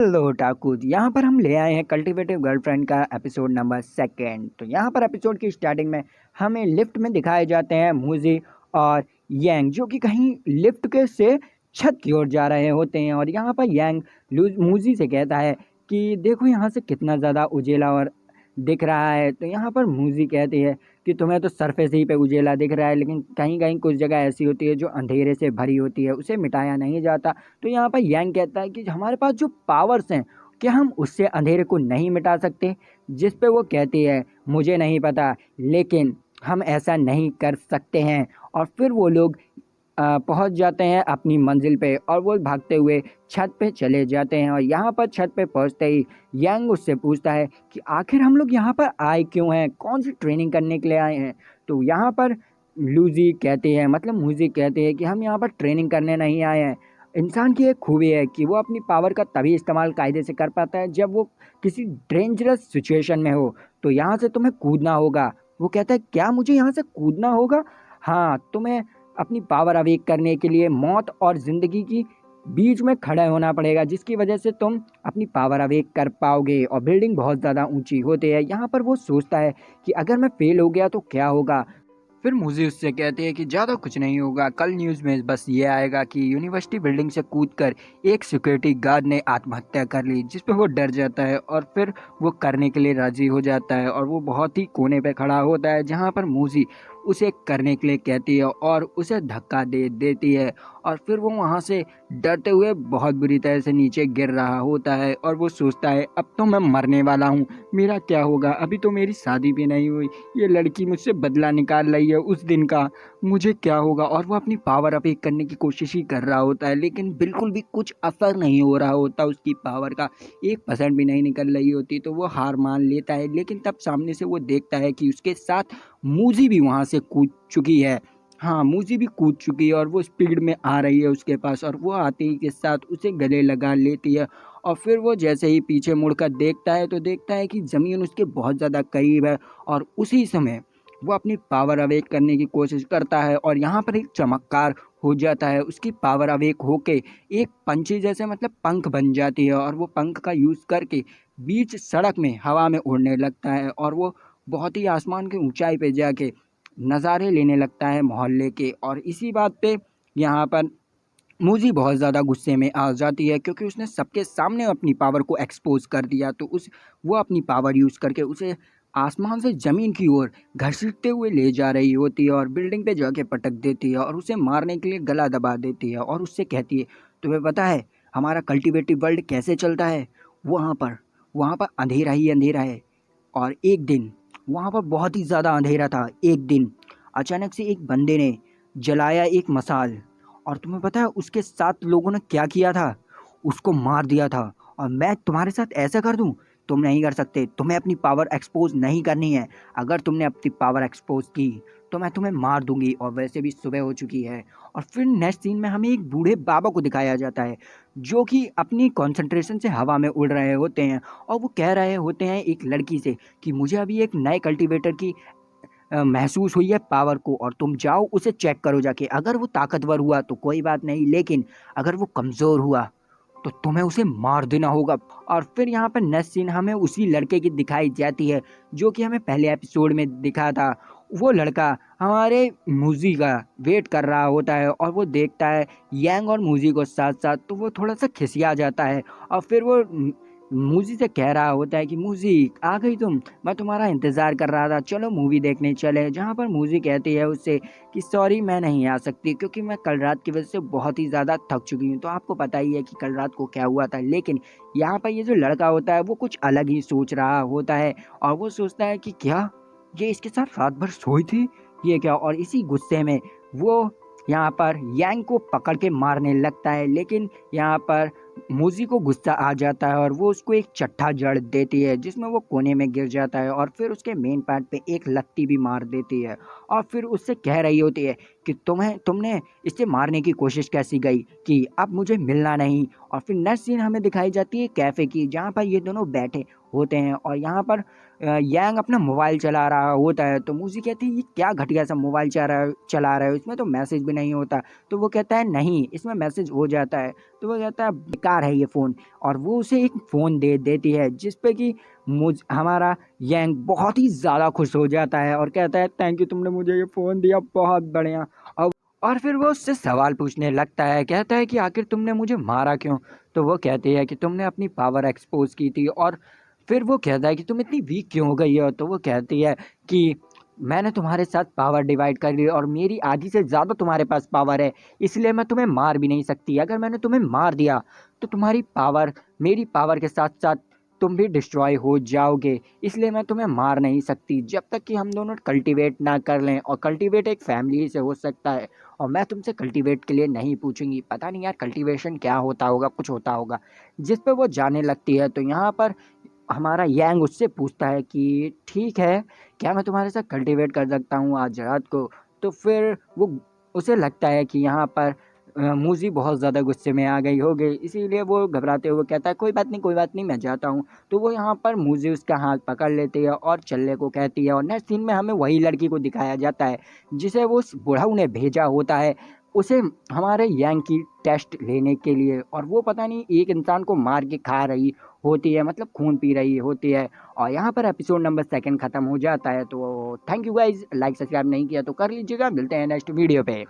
Hello टाकूज, यहाँ पर हम ले आए हैं कल्टिवेटिव गर्लफ्रेंड का एपिसोड नंबर सेकेंड। तो यहाँ पर एपिसोड की स्टार्टिंग में हमें लिफ्ट में दिखाए जाते हैं मूजी और यांग, जो कि कहीं लिफ्ट के से छत की ओर जा रहे होते हैं। और यहाँ पर यांग मूजी से कहता है कि देखो यहाँ से कितना ज़्यादा उजेला और दिख रहा है। तो यहाँ पर मूजी कहती है कि तुम्हें तो सरफेस ही पे उजेला दिख रहा है, लेकिन कहीं कहीं कुछ जगह ऐसी होती है जो अंधेरे से भरी होती है, उसे मिटाया नहीं जाता। तो यहाँ पर यांग कहता है कि हमारे पास जो पावर्स हैं, क्या हम उससे अंधेरे को नहीं मिटा सकते। जिस पे वो कहती है मुझे नहीं पता, लेकिन हम ऐसा नहीं कर सकते हैं। और फिर वो लोग पहुंच जाते हैं अपनी मंजिल पे और वो भागते हुए छत पे चले जाते हैं। और यहाँ पर छत पे पहुंचते ही यांग उससे पूछता है कि आखिर हम लोग यहाँ पर आए क्यों हैं, कौन सी ट्रेनिंग करने के लिए आए हैं। तो यहाँ पर लूजी कहती है, मतलब मूजी कहती है कि हम यहाँ पर ट्रेनिंग करने नहीं आए हैं। इंसान की एक खूबी है कि वो अपनी पावर का तभी इस्तेमाल कायदे से कर पाता है जब वो किसी डेंजरस सिचुएशन में हो। तो यहाँ से तुम्हें कूदना होगा। वो कहता है क्या मुझे यहाँ से कूदना होगा? हाँ, तुम्हें अपनी पावर अवेक करने के लिए मौत और जिंदगी की बीच में खड़े होना पड़ेगा, जिसकी वजह से तुम अपनी पावर अवेक कर पाओगे। और बिल्डिंग बहुत ज़्यादा ऊंची होती है। यहाँ पर वो सोचता है कि अगर मैं फेल हो गया तो क्या होगा। फिर मुझे उससे कहते हैं कि ज़्यादा कुछ नहीं होगा, कल न्यूज़ में बस ये आएगा कि यूनिवर्सिटी बिल्डिंग से कूदकर एक सिक्योरिटी गार्ड ने आत्महत्या कर ली, जिस पे वो डर जाता है और फिर वो करने के लिए राज़ी हो जाता है। और वो बहुत ही कोने पे खड़ा होता है जहाँ पर मूजी उसे करने के लिए कहती है और उसे धक्का दे देती है। और फिर वो वहाँ से डरते हुए बहुत बुरी तरह से नीचे गिर रहा होता है और वो सोचता है अब तो मैं मरने वाला हूँ, मेरा क्या होगा, अभी तो मेरी शादी भी नहीं हुई, ये लड़की मुझसे बदला निकाल रही है उस दिन का, मुझे क्या होगा। और वो अपनी पावर अपेक करने की कोशिश ही कर रहा होता है, लेकिन बिल्कुल भी कुछ असर नहीं हो रहा होता, उसकी पावर का 1% भी नहीं निकल रही होती। तो वो हार मान लेता है, लेकिन तब सामने से वो देखता है कि उसके साथ मूजी भी वहाँ से कूद चुकी है। हाँ, मूजी भी कूद चुकी है और वो स्पीड में आ रही है उसके पास, और वो आते ही के साथ उसे गले लगा लेती है। और फिर वो जैसे ही पीछे मुड़कर देखता है तो देखता है कि ज़मीन उसके बहुत ज़्यादा करीब है। और उसी समय वो अपनी पावर अवेक करने की कोशिश करता है और यहाँ पर एक चमत्कार हो जाता है। उसकी पावर अवेक होके एक पंछी जैसे, मतलब पंख बन जाती है, और वो पंख का यूज़ करके बीच सड़क में हवा में उड़ने लगता है। और वो बहुत ही आसमान की ऊंचाई पे जाके नज़ारे लेने लगता है मोहल्ले के। और इसी बात पे यहाँ पर मूजी बहुत ज़्यादा गुस्से में आ जाती है, क्योंकि उसने सबके सामने अपनी पावर को एक्सपोज कर दिया। तो उस वो अपनी पावर यूज़ करके उसे आसमान से ज़मीन की ओर घसीटते हुए ले जा रही होती है और बिल्डिंग पे जाके पटक देती है और उसे मारने के लिए गला दबा देती है। और उससे कहती है तुम्हें पता है हमारा कल्टिवेटिव वर्ल्ड कैसे चलता है? वहाँ पर वहाँ पर अंधेरा ही अंधेरा है। और एक दिन वहाँ पर बहुत ही ज़्यादा अंधेरा था। एक दिन अचानक से एक बंदे ने जलाया एक मसाल, और तुम्हें पता है उसके साथ लोगों ने क्या किया था? उसको मार दिया था। और मैं तुम्हारे साथ ऐसा कर दूं? तुम नहीं कर सकते, तुम्हें अपनी पावर एक्सपोज नहीं करनी है। अगर तुमने अपनी पावर एक्सपोज की तो मैं तुम्हें मार दूंगी, और वैसे भी सुबह हो चुकी है। और फिर नेक्स्ट सीन में हमें एक बूढ़े बाबा को दिखाया जाता है, जो कि अपनी कंसंट्रेशन से हवा में उड़ रहे होते हैं। और वो कह रहे होते हैं एक लड़की से कि मुझे अभी एक नए कल्टीवेटर की महसूस हुई है पावर को, और तुम जाओ उसे चेक करो जाके। अगर वो ताकतवर हुआ तो कोई बात नहीं, लेकिन अगर वो कमज़ोर हुआ तो तुम्हें उसे मार देना होगा। और फिर यहाँ पर नेक्स्ट सीन हमें उसी लड़के की दिखाई जाती है, जो कि हमें पहले एपिसोड में दिखा था। वो लड़का हमारे मूजी का वेट कर रहा होता है और वो देखता है यांग और मूजी को साथ साथ, तो वो थोड़ा सा खिसिया जाता है। और फिर वो मूजी से कह रहा होता है कि मूजी आ गई तुम, मैं तुम्हारा इंतज़ार कर रहा था, चलो मूवी देखने चले। जहाँ पर मूजी कहती है उससे कि सॉरी मैं नहीं आ सकती, क्योंकि मैं कल रात की वजह से बहुत ही ज़्यादा थक चुकी हूँ। तो आपको पता ही है कि कल रात को क्या हुआ था। लेकिन यहाँ पर ये जो लड़का होता है वो कुछ अलग ही सोच रहा होता है, और वो सोचता है कि क्या ये इसके साथ रात भर सोई थी, ये क्या। और इसी गुस्से में वो यहाँ पर यांग को पकड़ के मारने लगता है, लेकिन यहाँ पर मूजी को गुस्सा आ जाता है और वो उसको एक चट्टा जड़ देती है, जिसमें वो कोने में गिर जाता है। और फिर उसके मेन पार्ट पे एक लत्ती भी मार देती है। और फिर उससे कह रही होती है कि तुमने इसे मारने की कोशिश कैसी गई, कि अब मुझे मिलना नहीं। और फिर नेक्स्ट सीन हमें दिखाई जाती है कैफ़े की, जहाँ पर ये दोनों बैठे होते हैं और यहाँ पर यांग अपना मोबाइल चला रहा होता है तो मूजी कहती है ये क्या घटिया सा मोबाइल चला रहा है, इसमें तो मैसेज भी नहीं होता। तो वो कहता है नहीं इसमें मैसेज हो जाता है। तो वो कहता है बेकार है ये फ़ोन, और वो उसे एक फ़ोन दे देती है जिस पे कि हमारा यांग बहुत ही ज़्यादा खुश हो जाता है और कहता है थैंक यू तुमने मुझे ये फ़ोन दिया, बहुत बढ़िया। और फिर वो उससे सवाल पूछने लगता है, कहता है कि आखिर तुमने मुझे मारा क्यों? तो वो कहती है कि तुमने अपनी पावर एक्सपोज़ की थी। और फिर वो कहता है कि तुम इतनी वीक क्यों हो गई हो? तो वो कहती है कि मैंने तुम्हारे साथ पावर डिवाइड कर ली और मेरी आधी से ज़्यादा तुम्हारे पास पावर है, इसलिए मैं तुम्हें मार भी नहीं सकती। अगर मैंने तुम्हें मार दिया तो तुम्हारी पावर मेरी पावर के साथ-साथ तुम भी डिस्ट्रॉय हो जाओगे, इसलिए मैं तुम्हें मार नहीं सकती जब तक कि हम दोनों कल्टीवेट ना कर लें, और कल्टीवेट एक फैमिली से हो सकता है। और मैं तुमसे कल्टीवेट के लिए नहीं पूछूंगी, पता नहीं यार कल्टीवेशन क्या होता होगा, कुछ होता होगा। जिस पे वो जाने लगती है तो यहाँ पर हमारा यांग उससे पूछता है कि ठीक है, क्या मैं तुम्हारे साथ कल्टीवेट कर सकता हूँ आज रात को? तो फिर वो उसे लगता है कि यहाँ पर मूजी बहुत ज़्यादा गुस्से में आ गई होगी, इसीलिए वो घबराते हुए कहता है कोई बात नहीं, कोई बात नहीं, मैं जाता हूँ। तो वो यहाँ पर मूजी उसका हाथ पकड़ लेती है और चलने को कहती है, और नेक्स्ट सीन में हमें वही लड़की को दिखाया जाता है जिसे वो उस बुढ़ऊ ने भेजा होता है, उसे हमारे यांग की टेस्ट लेने के लिए। और वो पता नहीं एक इंसान को मार के खा रही होती है, मतलब खून पी रही होती है। और यहाँ पर एपिसोड नंबर 2 ख़त्म हो जाता है। तो thank you guys, like subscribe नहीं किया तो कर लीजिएगा, मिलते हैं नेक्स्ट वीडियो पे।